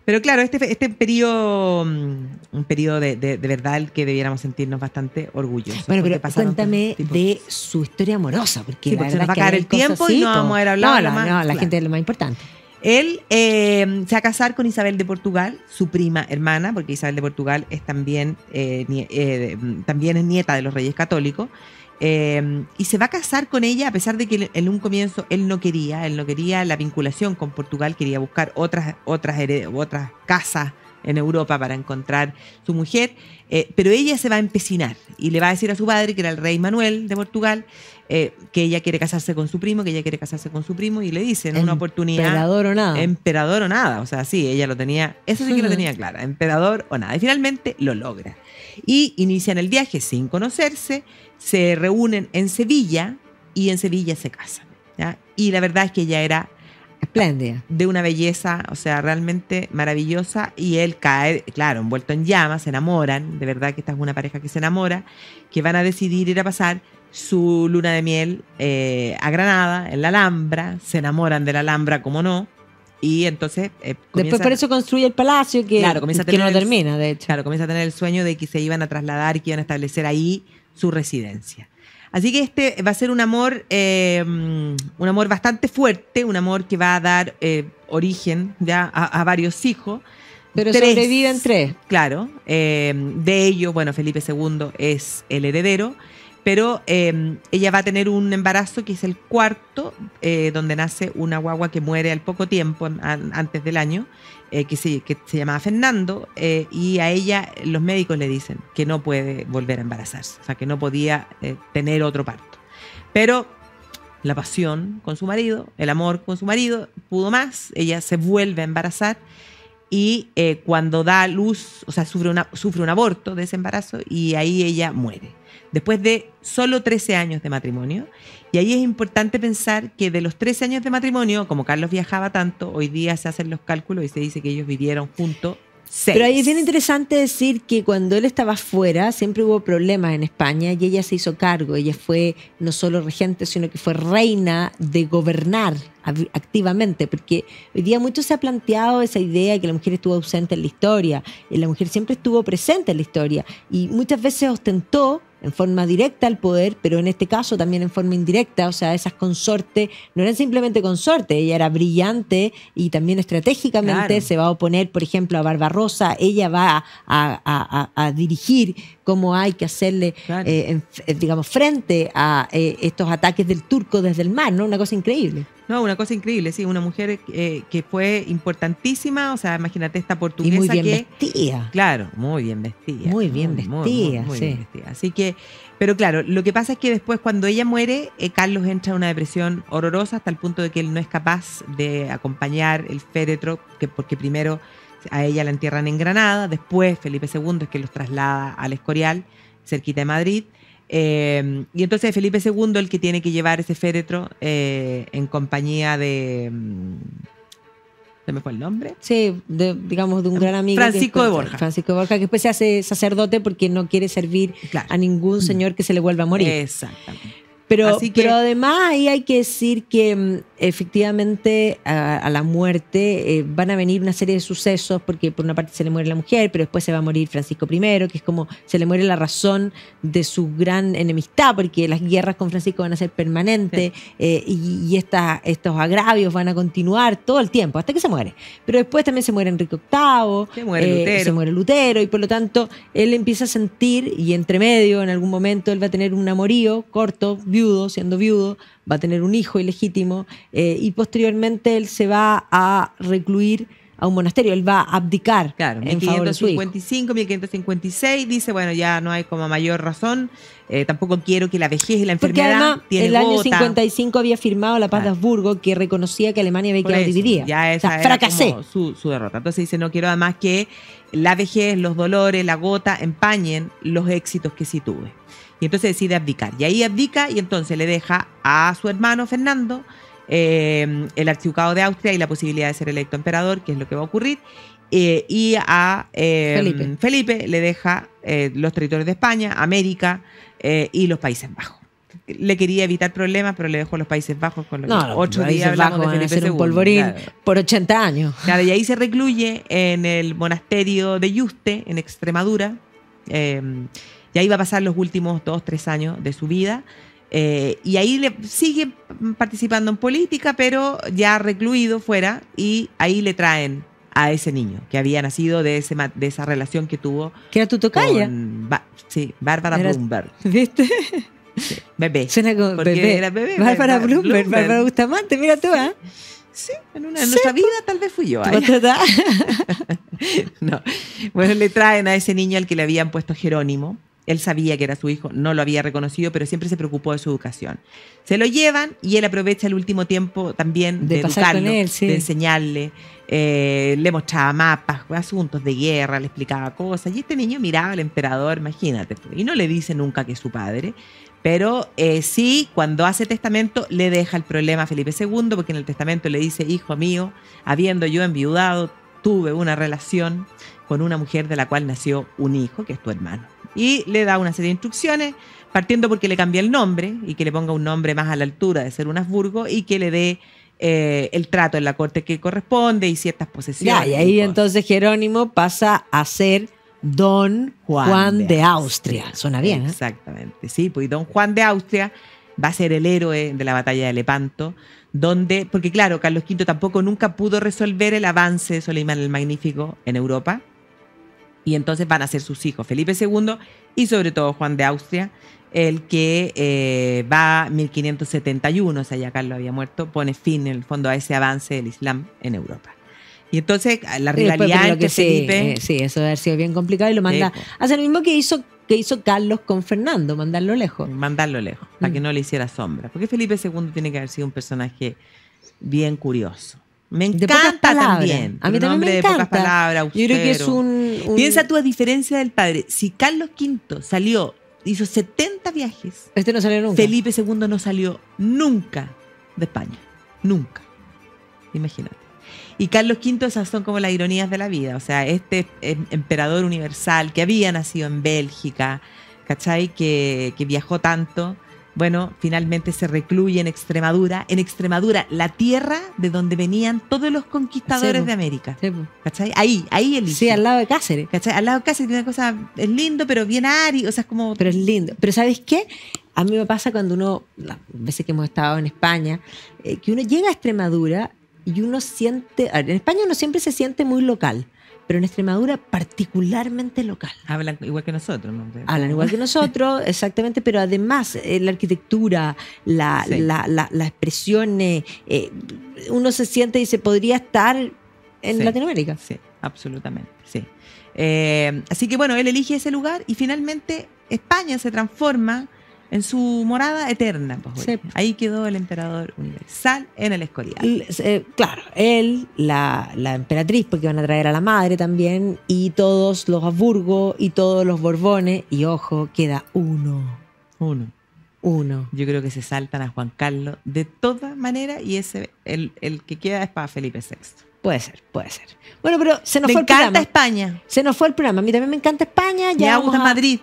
Pero claro, este periodo, un periodo de verdad el que debiéramos sentirnos bastante orgullosos. Bueno, pero cuéntame de su historia amorosa, porque la verdad se nos va a caer el tiempo y no vamos a poder hablar. La gente es lo más importante. Él se va a casar con Isabel de Portugal, su prima hermana, porque Isabel de Portugal es también es nieta de los Reyes Católicos, y se va a casar con ella a pesar de que en un comienzo él no quería la vinculación con Portugal, quería buscar otras casas en Europa para encontrar su mujer, pero ella se va a empecinar y le va a decir a su padre, que era el rey Manuel de Portugal, que ella quiere casarse con su primo, y le dice en una oportunidad... Emperador o nada, o sea, sí, ella lo tenía, eso sí que lo tenía clara, emperador o nada, y finalmente lo logra. Y inician el viaje sin conocerse, se reúnen en Sevilla, y en Sevilla se casan, ¿ya? Y la verdad es que ella era... espléndida. De una belleza, o sea, realmente maravillosa, y él cae, claro, envuelto en llamas, se enamoran, de verdad que esta es una pareja que se enamora, que van a decidir ir a pasar su luna de miel a Granada, en la Alhambra, se enamoran de la Alhambra, como no, y entonces... después por eso construye el palacio, que no termina, de hecho. Claro, comienza a tener el sueño de que se iban a trasladar y que iban a establecer ahí su residencia. Así que este va a ser un amor bastante fuerte, un amor que va a dar origen ya a varios hijos. Pero sobreviven 3. Claro, de ellos, bueno, Felipe II es el heredero, pero ella va a tener un embarazo que es el 4, donde nace una guagua que muere al poco tiempo, antes del año, que se llamaba Fernando, y a ella los médicos le dicen que no puede volver a embarazarse, o sea, que no podía tener otro parto. Pero la pasión con su marido, el amor con su marido, pudo más, ella se vuelve a embarazar, y cuando da a luz, o sea, sufre un aborto de ese embarazo y ahí ella muere. Después de solo 13 años de matrimonio. Y ahí es importante pensar que de los 13 años de matrimonio, como Carlos viajaba tanto, hoy día se hacen los cálculos y se dice que ellos vivieron juntos 6. Pero ahí es bien interesante decir que cuando él estaba fuera siempre hubo problemas en España y ella se hizo cargo. Ella fue no solo regente, sino que fue reina de gobernar activamente, porque hoy día mucho se ha planteado esa idea de que la mujer estuvo ausente en la historia, y la mujer siempre estuvo presente en la historia y muchas veces ostentó en forma directa el poder, pero en este caso también en forma indirecta. O sea, esas consortes no eran simplemente consortes, ella era brillante y también estratégicamente se va a oponer, por ejemplo, a Barbarossa. Ella va a dirigir cómo hay que hacerle, digamos, frente a estos ataques del turco desde el mar, ¿no? Una cosa increíble. No, una cosa increíble, sí, una mujer que fue importantísima, o sea, imagínate esta portuguesa y muy bien que... vestida. Claro, muy bien vestida. Muy bien vestida, muy sí. bien vestida. Así que, pero claro, lo que pasa es que después cuando ella muere, Carlos entra en una depresión horrorosa hasta el punto de que él no es capaz de acompañar el féretro, porque primero a ella la entierran en Granada, después Felipe II es que los traslada al Escorial, cerquita de Madrid. Y entonces Felipe II el que tiene que llevar ese féretro en compañía de... ¿se me fue el nombre? Sí, digamos de un gran amigo. Francisco de Borja. Francisco de Borja, que después se hace sacerdote porque no quiere servir a ningún señor que se le vuelva a morir. Exactamente. Pero además ahí hay que decir que efectivamente a la muerte van a venir una serie de sucesos, porque por una parte se le muere la mujer, pero después se va a morir Francisco I, que es como se le muere la razón de su gran enemistad, porque las guerras con Francisco van a ser permanentes, y estos agravios van a continuar todo el tiempo, hasta que se muere. Pero después también se muere Enrique VIII, se muere Lutero, y por lo tanto él empieza a sentir, y entre medio en algún momento él va a tener un amorío corto, siendo viudo, va a tener un hijo ilegítimo, y posteriormente él se va a recluir a un monasterio, él va a abdicar en favor de su hijo. 1556 dice, bueno, ya no hay como mayor razón, tampoco quiero que la vejez y la enfermedad además, el año 55 había firmado la paz de Habsburgo, que reconocía que Alemania había quedado dividida. Ya esa era fracasé. Como su derrota. Entonces dice, no quiero además que la vejez, los dolores, la gota empañen los éxitos que sí tuve. Y entonces decide abdicar. Y ahí abdica y entonces le deja a su hermano Fernando el archiducado de Austria y la posibilidad de ser electo emperador, que es lo que va a ocurrir. Y a Felipe le deja los territorios de España, América y los Países Bajos. Le quería evitar problemas, pero le dejó los Países Bajos con los 8 días hablamos de Felipe II. Un polvorín por 80 años. Claro, y ahí se recluye en el monasterio de Yuste, en Extremadura. Y ahí va a pasar los últimos 2-3 años de su vida. Y ahí sigue participando en política, pero ya recluido fuera. Y ahí le traen a ese niño que había nacido de esa relación que tuvo. ¿Que era tu tocaya? Sí, Bárbara Blumberg. ¿Viste? Sí, bebé. Suena como bebé. Era bebé. Bárbara Blumberg, Bárbara Bustamante, mira tú, ¿eh? Sí, en nuestra vida tal vez fui yo. No. Bueno, le traen a ese niño al que le habían puesto Jerónimo. Él sabía que era su hijo, no lo había reconocido, pero siempre se preocupó de su educación. Se lo llevan y él aprovecha el último tiempo también de educarlo, de enseñarle. Le mostraba mapas, asuntos de guerra, le explicaba cosas. Y este niño miraba al emperador, imagínate. Y no le dice nunca que es su padre. Pero sí, cuando hace testamento, le deja el problema a Felipe II, porque en el testamento le dice, hijo mío, habiendo yo enviudado, tuve una relación con una mujer de la cual nació un hijo, que es tu hermano. Y le da una serie de instrucciones, partiendo porque le cambia el nombre y que le ponga un nombre más a la altura de ser un Habsburgo y que le dé el trato en la corte que corresponde y ciertas posesiones. Y ahí entonces Jerónimo pasa a ser Don Juan de Austria. Suena bien, ¿eh? Exactamente, sí, pues Don Juan de Austria va a ser el héroe de la batalla de Lepanto, porque claro, Carlos V tampoco nunca pudo resolver el avance de Solimán el Magnífico en Europa. Y entonces van a ser sus hijos, Felipe II y sobre todo Juan de Austria, el que va en 1571, o sea, ya Carlos había muerto, pone fin en el fondo a ese avance del Islam en Europa. Y entonces la rivalidad entre Felipe... Sí, eso debe haber sido bien complicado y lo manda a hacer lo mismo que hizo Carlos con Fernando, mandarlo lejos. Para que no le hiciera sombra. Porque Felipe II tiene que haber sido un personaje bien curioso. Me encanta también. A mí también me encanta. De pocas palabras, austero. Yo creo que es un... Piensa tú, a diferencia del padre, si Carlos V hizo 70 viajes, este no salió nunca. Felipe II no salió nunca de España. Nunca. Imagínate. Y Carlos V, esas son como las ironías de la vida. O sea, este emperador universal que había nacido en Bélgica, ¿cachai? Que viajó tanto. Bueno, finalmente se recluye en Extremadura. En Extremadura, la tierra de donde venían todos los conquistadores de América. ¿Cachai? Ahí elige. Sí, al lado de Cáceres. ¿Cachai? Al lado de Cáceres tiene una cosa, es lindo, pero bien árido. O sea, es como... Pero es lindo. Pero ¿sabes qué? A mí me pasa cuando uno, las veces que hemos estado en España, que uno llega a Extremadura y uno siente... En España uno siempre se siente muy local, pero en Extremadura particularmente local. Hablan igual que nosotros, ¿no? Hablan igual que nosotros, exactamente, pero además la arquitectura, las expresiones, uno se siente y se podría estar en Latinoamérica. Sí, absolutamente, sí. Así que bueno, él elige ese lugar y finalmente España se transforma en su morada eterna. Pues, sí. Ahí quedó el emperador universal en el Escorial. Claro, él, la emperatriz, porque van a traer a la madre también, y todos los Habsburgo y todos los Borbones, y ojo, queda uno. Yo creo que se saltan a Juan Carlos de todas maneras y el que queda es para Felipe VI. Puede ser. Bueno, pero se nos fue el programa. Me encanta España. Se nos fue el programa. A mí también me encanta España. Ya me gusta Madrid.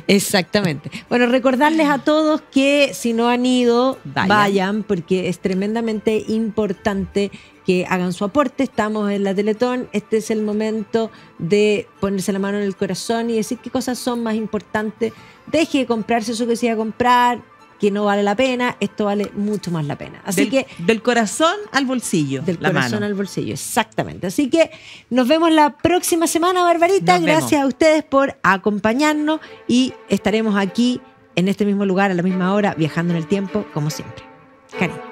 Exactamente. Bueno, recordarles a todos que si no han ido, vayan, porque es tremendamente importante que hagan su aporte. Estamos en la Teletón. Este es el momento de ponerse la mano en el corazón y decir qué cosas son más importantes. Deje de comprarse eso que se iba a comprar, que no vale la pena. Esto vale mucho más la pena. Así que del corazón al bolsillo. Del corazón al bolsillo, exactamente. Así que nos vemos la próxima semana, Barbarita. Gracias a ustedes por acompañarnos y estaremos aquí en este mismo lugar a la misma hora, viajando en el tiempo, como siempre. Cariño.